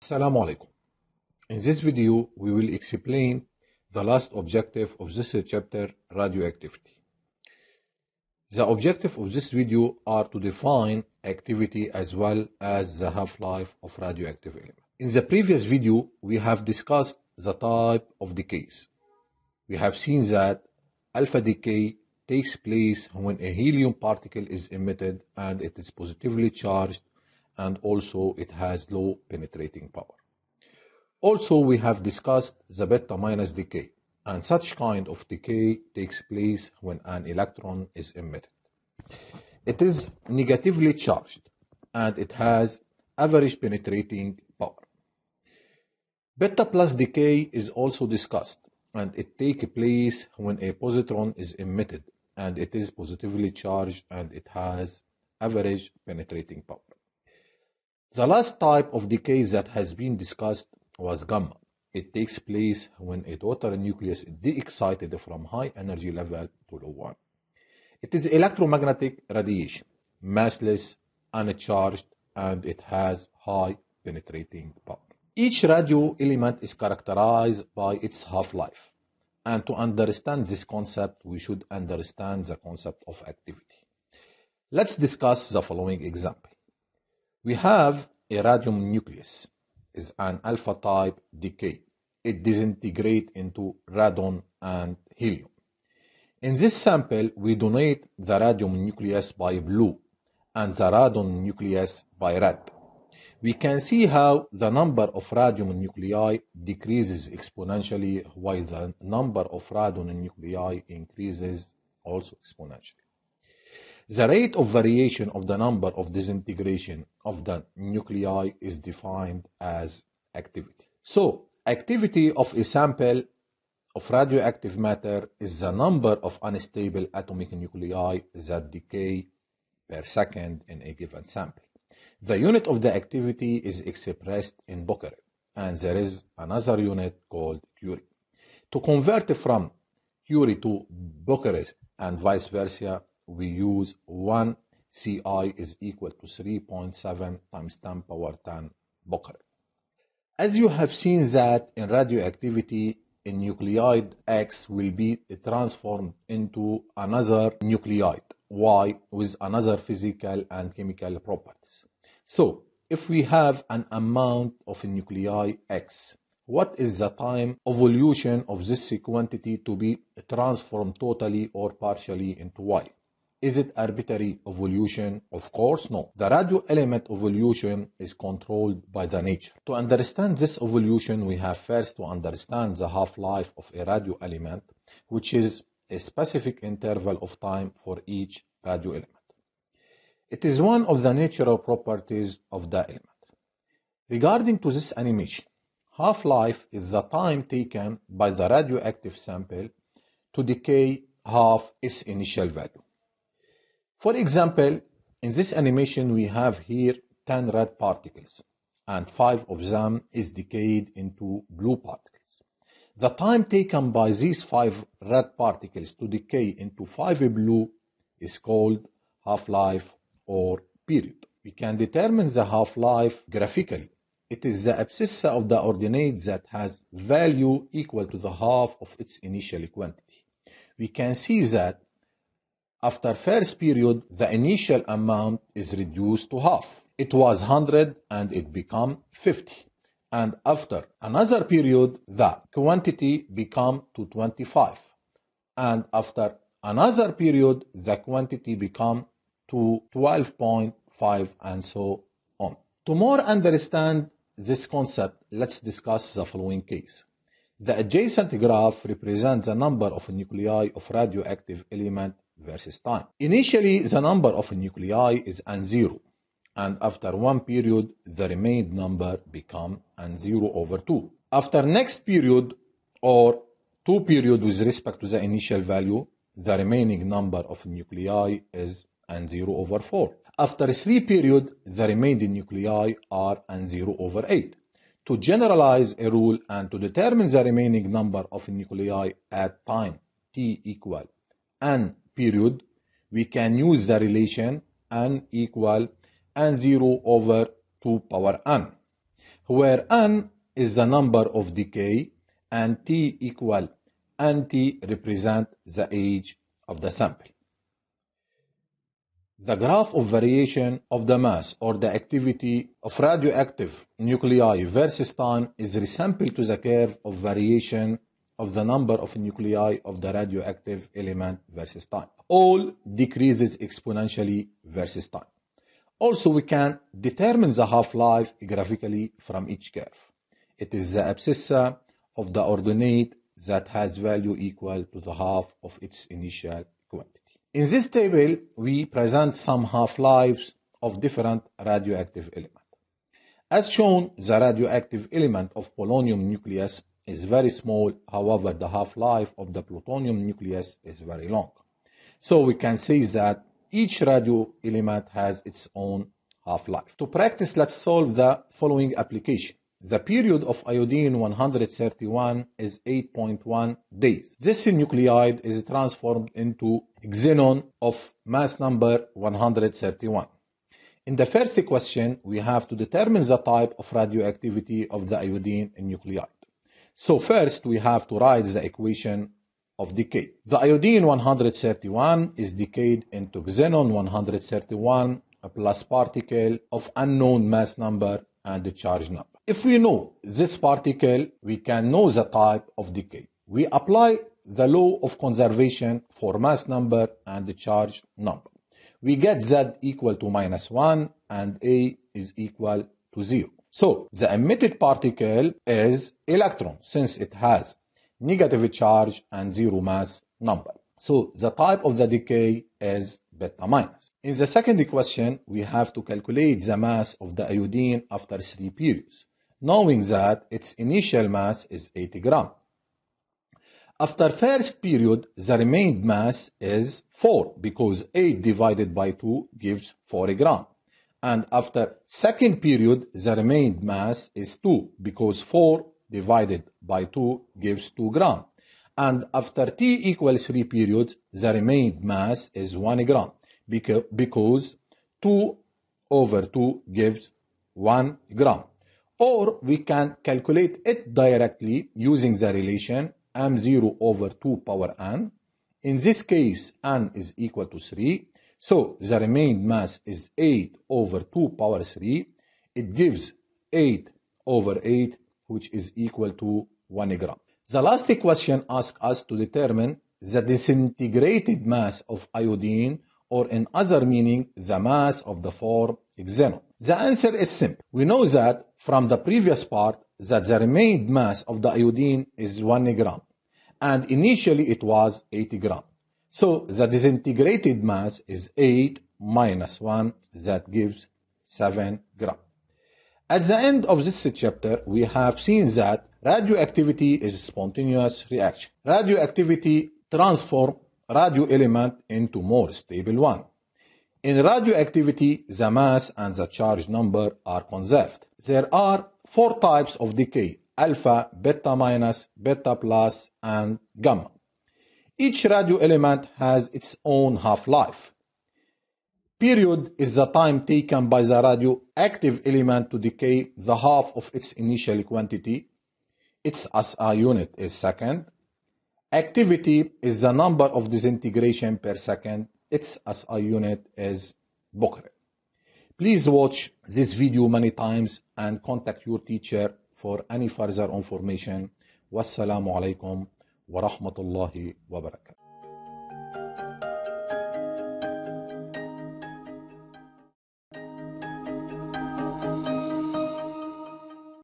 Assalamu alaikum. In this video, we will explain the last objective of this chapter, radioactivity. The objective of this video are to define activity as well as the half-life of radioactive element. In the previous video, we have discussed the type of decays. We have seen that alpha decay takes place when a helium particle is emitted and it is positively charged, and also it has low penetrating power. Also, we have discussed the beta minus decay, and such kind of decay takes place when an electron is emitted. It is negatively charged and it has average penetrating power. Beta plus decay is also discussed, and it takes place when a positron is emitted and it is positively charged and it has average penetrating power. The last type of decay that has been discussed was gamma. It takes place when a daughter nucleus is de-excited from high energy level to low one. It is electromagnetic radiation, massless, uncharged, and it has high penetrating power. Each radio element is characterized by its half-life. And to understand this concept, we should understand the concept of activity. Let's discuss the following example. We have a radium nucleus, is an alpha type decay. It disintegrates into radon and helium. In this sample, we donate the radium nucleus by blue and the radon nucleus by red. We can see how the number of radium nuclei decreases exponentially while the number of radon nuclei increases also exponentially. The rate of variation of the number of disintegration of the nuclei is defined as activity. So, activity of a sample of radioactive matter is the number of unstable atomic nuclei that decay per second in a given sample. The unit of the activity is expressed in becquerel, and there is another unit called curie. To convert from curie to becquerel and vice versa, we use 1 Ci is equal to 3.7 times 10 power 10 becquerel. As you have seen that in radioactivity, a nucleide X will be transformed into another nucleide Y with another physical and chemical properties. So, if we have an amount of a nuclei X, what is the time evolution of this quantity to be transformed totally or partially into Y? Is it arbitrary evolution? Of course, no. The radio element evolution is controlled by the nature. To understand this evolution, we have first to understand the half-life of a radio element, which is a specific interval of time for each radio element. It is one of the natural properties of the element. Regarding to this animation, half-life is the time taken by the radioactive sample to decay half its initial value. For example, in this animation we have here 10 red particles and 5 of them is decayed into blue particles. The time taken by these 5 red particles to decay into 5 blue is called half-life or period. We can determine the half-life graphically. It is the abscissa of the ordinate that has value equal to the half of its initial quantity. We can see that after first period, the initial amount is reduced to half. It was 100 and it become 50. And after another period, the quantity become to 25. And after another period, the quantity become to 12.5 and so on. To more understand this concept, let's discuss the following case. The adjacent graph represents the number of nuclei of radioactive element versus time. Initially, the number of nuclei is n0, and after one period, the remaining number become n0 over 2. After next period, or 2 period with respect to the initial value, the remaining number of nuclei is n0 over 4. After 3 period, the remaining nuclei are n0 over 8. To generalize a rule and to determine the remaining number of nuclei at time t equal n period, we can use the relation n equal n0 over 2 power n. where n is the number of decay and t equal nt represent the age of the sample. The graph of variation of the mass or the activity of radioactive nuclei versus time is resembled to the curve of variation of the number of nuclei of the radioactive element versus time. All decreases exponentially versus time. Also, we can determine the half-life graphically from each curve. It is the abscissa of the ordinate that has value equal to the half of its initial quantity. In this table, we present some half-lives of different radioactive elements. As shown, the radioactive element of polonium nucleus is very small, however, the half-life of the plutonium nucleus is very long. So we can say that each radio element has its own half-life. To practice, let's solve the following application. The period of iodine 131 is 8.1 days. This nucleide is transformed into xenon of mass number 131. In the first question, we have to determine the type of radioactivity of the iodine nucleide. So first, we have to write the equation of decay. The iodine 131 is decayed into xenon 131 plus particle of unknown mass number and the charge number. If we know this particle, we can know the type of decay. We apply the law of conservation for mass number and the charge number. We get Z equal to -1 and A is equal to 0. So the emitted particle is electron since it has negative charge and 0 mass number. So the type of the decay is beta minus. In the second question, we have to calculate the mass of the iodine after 3 periods, knowing that its initial mass is 80 grams. After first period, the remained mass is 4 because 8 divided by 2 gives 40 grams. And after second period, the remained mass is 2 because 4 divided by 2 gives 2 grams. And after t equals 3 periods, the remained mass is 1 gram because 2 over 2 gives 1 gram. Or we can calculate it directly using the relation m0 over 2 power n. In this case, n is equal to 3. So the remained mass is 8 over 2 power 3. It gives 8 over 8, which is equal to 1 gram. The last question asks us to determine the disintegrated mass of iodine, or in other meaning, the mass of the form xenon. The answer is simple. We know that from the previous part that the remained mass of the iodine is 1 gram, and initially it was 80 grams. So the disintegrated mass is 8 minus 1, that gives 7 grams. At the end of this chapter, we have seen that radioactivity is a spontaneous reaction. Radioactivity transforms radio element into more stable one. In radioactivity, the mass and the charge number are conserved. There are 4 types of decay: alpha, beta minus, beta plus, and gamma. Each radio element has its own half-life. Period is the time taken by the radioactive element to decay the half of its initial quantity. Its SI unit is second. Activity is the number of disintegration per second. Its SI unit is Becquerel. Please watch this video many times and contact your teacher for any further information. Wassalamu alaikum wa rahmatullahi wa barakatuh.